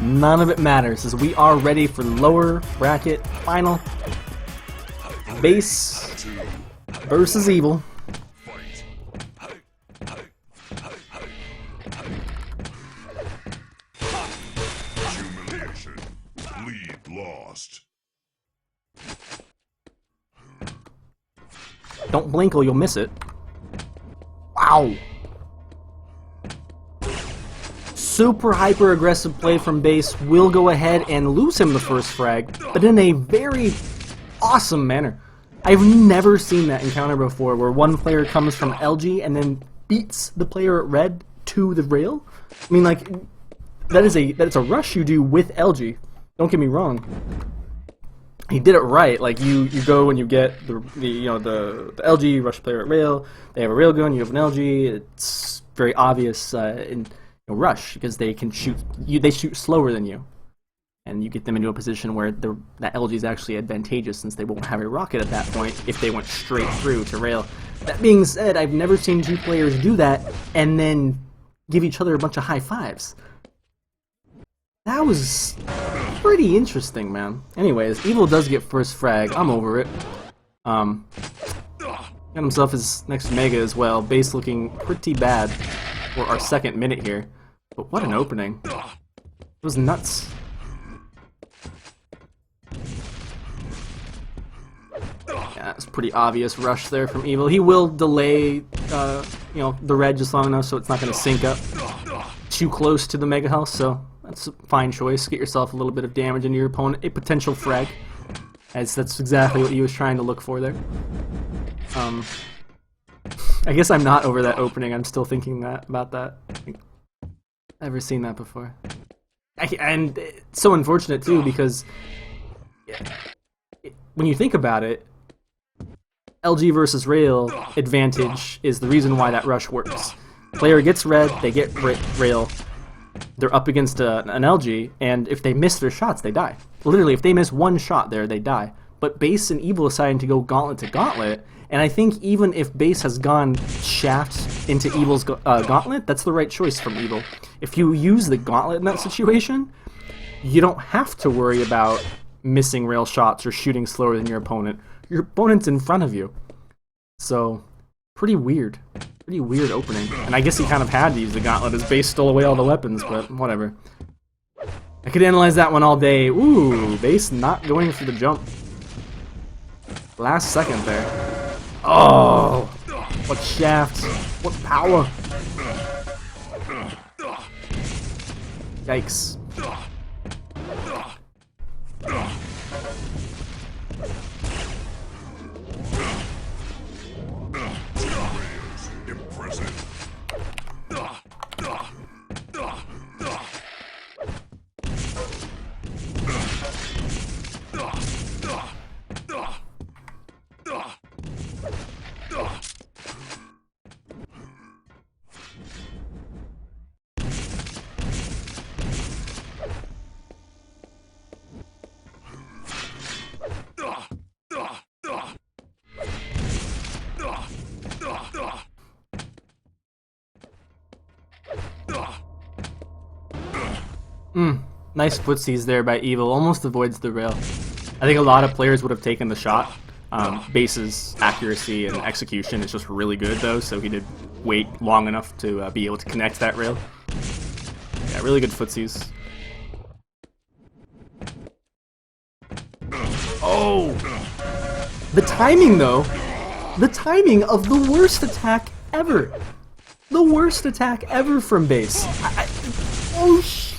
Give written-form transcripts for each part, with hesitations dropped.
None of it matters, as we are ready for lower bracket final. Base versus Evil. Humiliation. Lead lost. Don't blink or you'll miss it. Wow. Super hyper aggressive play from base will go ahead and lose him the first frag, but in a very awesome manner. I've never seen that encounter before, where one player comes from LG and then beats the player at red to the rail. I mean, like, that's a rush you do with LG. Don't get me wrong. He did it right. Like, you go and you get the LG rush player at rail. They have a rail gun. You have an LG. It's very obvious in rush because they can shoot. They shoot slower than you, and you get them into a position where that LG is actually advantageous since they won't have a rocket at that point if they went straight through to rail. That being said, I've never seen two players do that and then give each other a bunch of high fives. That was pretty interesting, man. Anyways, Evil does get first frag. I'm over it. Got himself his next Mega as well. Base looking pretty bad for our second minute here. But what an opening. It was nuts. Yeah, it's pretty obvious rush there from Evil. He will delay, the red just long enough so it's not going to sync up too close to the Mega Health, so that's a fine choice. Get yourself a little bit of damage into your opponent, a potential frag, as that's exactly what he was trying to look for there. I guess I'm not over that opening. I'm still thinking about that. Never seen that before. And it's so unfortunate too, because when you think about it, LG versus rail advantage is the reason why that rush works. Player gets red, they get rail, they're up against an LG, and if they miss their shots, they die. Literally, if they miss one shot there, they die. But base and Evil deciding to go gauntlet to gauntlet, and I think even if base has gone shaft into Evil's gauntlet, that's the right choice from Evil. If you use the gauntlet in that situation, you don't have to worry about missing rail shots or shooting slower than your opponent. Your opponent's in front of you. So, pretty weird. Pretty weird opening. And I guess he kind of had to use the gauntlet as base stole away all the weapons, but whatever. I could analyze that one all day. Ooh, base not going for the jump. Last second there. Oh, what shaft. What power. Yikes. Impressive. Nice footsies there by Evil. Almost avoids the rail. I think a lot of players would have taken the shot. Base's accuracy and execution is just really good, though, so he did wait long enough to be able to connect that rail. Yeah, really good footsies. Oh! The timing, though. The timing of the worst attack ever. The worst attack ever from base. Oh, shit.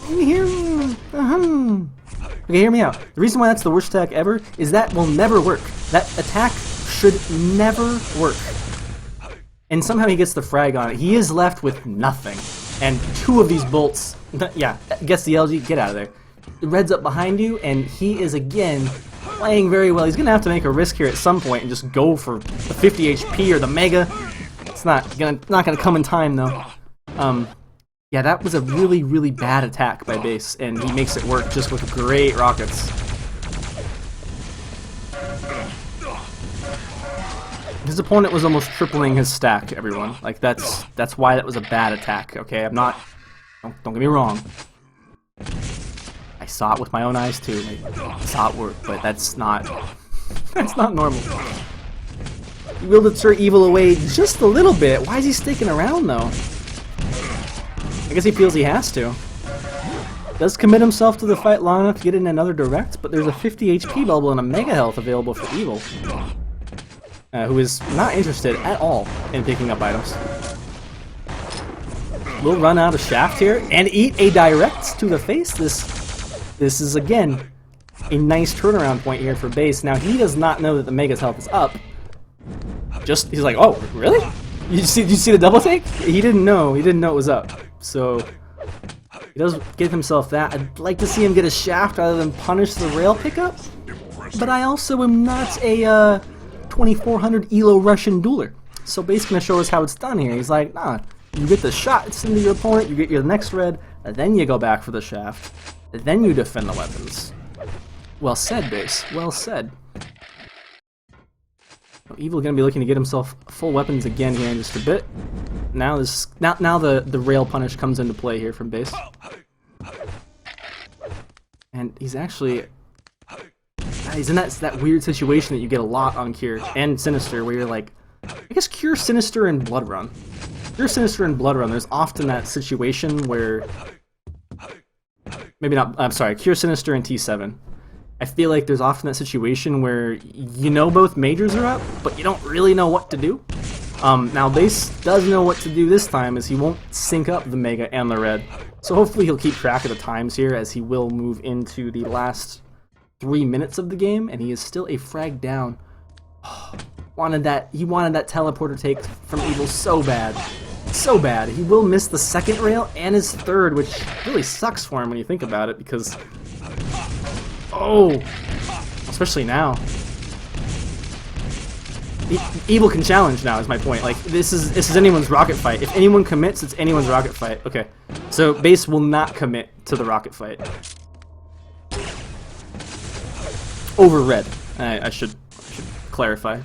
Hear me. Okay, hear me out. The reason why that's the worst attack ever is that will never work. That attack should never work. And somehow he gets the frag on it. He is left with nothing. And two of these bolts, yeah, gets the LG, get out of there. The red's up behind you, and he is again playing very well. He's going to have to make a risk here at some point and just go for the 50 HP or the Mega. It's not gonna come in time, though. Yeah, that was a really, really bad attack by base, and he makes it work just with great rockets. His opponent was almost tripling his stack, everyone. Like, that's why that was a bad attack, okay? Don't get me wrong. I saw it with my own eyes too. Like, I saw it work, but that's not that's not normal. He will deter Evil away just a little bit. Why is he sticking around though? I guess he feels he has to. Does commit himself to the fight long enough to get in another direct, but there's a 50 HP bubble and a Mega Health available for Evil, who is not interested at all in picking up items. We'll run out of shaft here and eat a direct to the face. This is again a nice turnaround point here for base. Now he does not know that the Mega's health is up. He's like, oh really? You see the double take? He didn't know. He didn't know it was up. So he does give himself that. I'd like to see him get a shaft rather than punish the rail pickup. But I also am not a 2400 ELO Russian dueler. So base gonna show us how it's done here. He's like, nah, you get the shots into your opponent, you get your next red, and then you go back for the shaft, and then you defend the weapons. Well said, base. Well said. Evil gonna be looking to get himself full weapons again here in just a bit. Now the rail punish comes into play here from base. And he's actually he's in that weird situation that you get a lot on Cure and Sinister, where you're like, I guess Cure, Sinister, and Blood Run. Cure, Sinister, and Blood Run, there's often that situation where maybe not, I'm sorry, Cure, Sinister, and T7. I feel like there's often that situation where you know both majors are up, but you don't really know what to do. Now base does know what to do this time, as he won't sync up the Mega and the Red. So hopefully he'll keep track of the times here, as he will move into the last 3 minutes of the game, and he is still a frag down. He wanted that teleporter take from Evil so bad. So bad. He will miss the second rail and his third, which really sucks for him when you think about it, because oh, especially now. Evil can challenge now, is my point. Like, this is anyone's rocket fight. If anyone commits, it's anyone's rocket fight. Okay, so base will not commit to the rocket fight. Over red. I should clarify.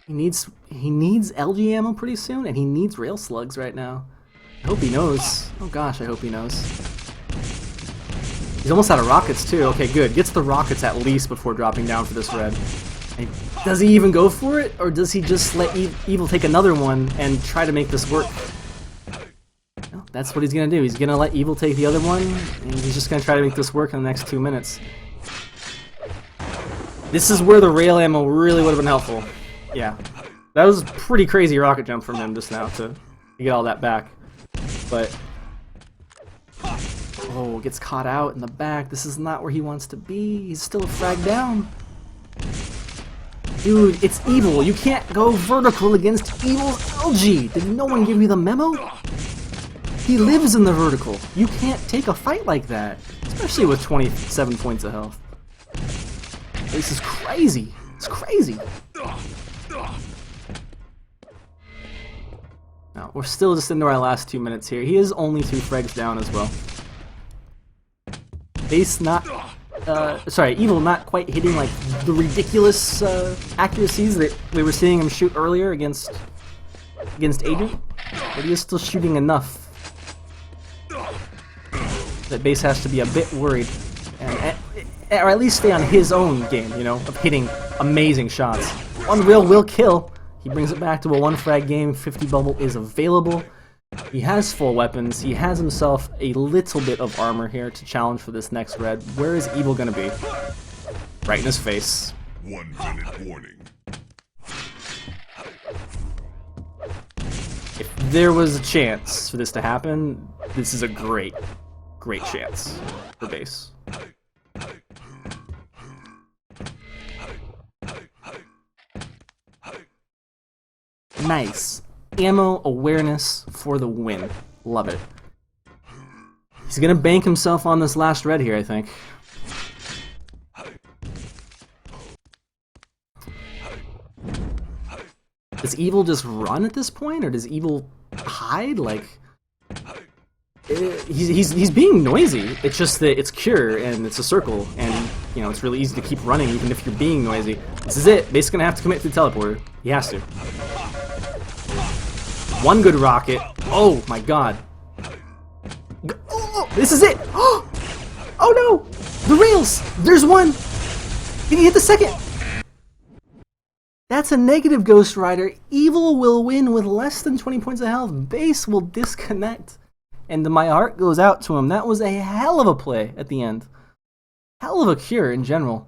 He needs LG ammo pretty soon, and he needs rail slugs right now. I hope he knows. Oh gosh, I hope he knows. He's almost out of rockets too. Okay, good. Gets the rockets at least before dropping down for this red. And does he even go for it, or does he just let Evil take another one and try to make this work? No, that's what he's gonna do. He's gonna let Evil take the other one, and he's just gonna try to make this work in the next 2 minutes. This is where the rail ammo really would have been helpful. Yeah, that was a pretty crazy rocket jump from him just now to get all that back. But oh, gets caught out in the back. This is not where he wants to be. He's still a frag down. Dude, it's Evil. You can't go vertical against Evil's LG. Did no one give you the memo? He lives in the vertical. You can't take a fight like that, especially with 27 points of health. This is crazy. It's crazy. Now, we're still just into our last 2 minutes here. He is only 2 frags down as well. Base not, Evil not quite hitting like the ridiculous accuracies that we were seeing him shoot earlier against Agent, but he is still shooting enough that base has to be a bit worried, or at least stay on his own game, you know, of hitting amazing shots. One rail will kill. He brings it back to a 1 frag game. 50 bubble is available. He has full weapons. He has himself a little bit of armor here to challenge for this next red. Where is Evil gonna be? Right in his face. 1 minute warning. If there was a chance for this to happen, this is a great chance for base. Nice. Ammo awareness for the win. Love it. He's gonna bank himself on this last red here, I think. Does Evil just run at this point, or does Evil hide? Like, he's being noisy. It's just that it's Cure and it's a circle, and you know it's really easy to keep running even if you're being noisy. This is it. Basically gonna have to commit through teleporter. He has to. One good rocket. Oh my god. Oh, this is it! Oh no! The rails! There's one! Can you hit the second? That's a negative Ghost Rider. Evil will win with less than 20 points of health. Base will disconnect. And my heart goes out to him. That was a hell of a play at the end. Hell of a cure in general.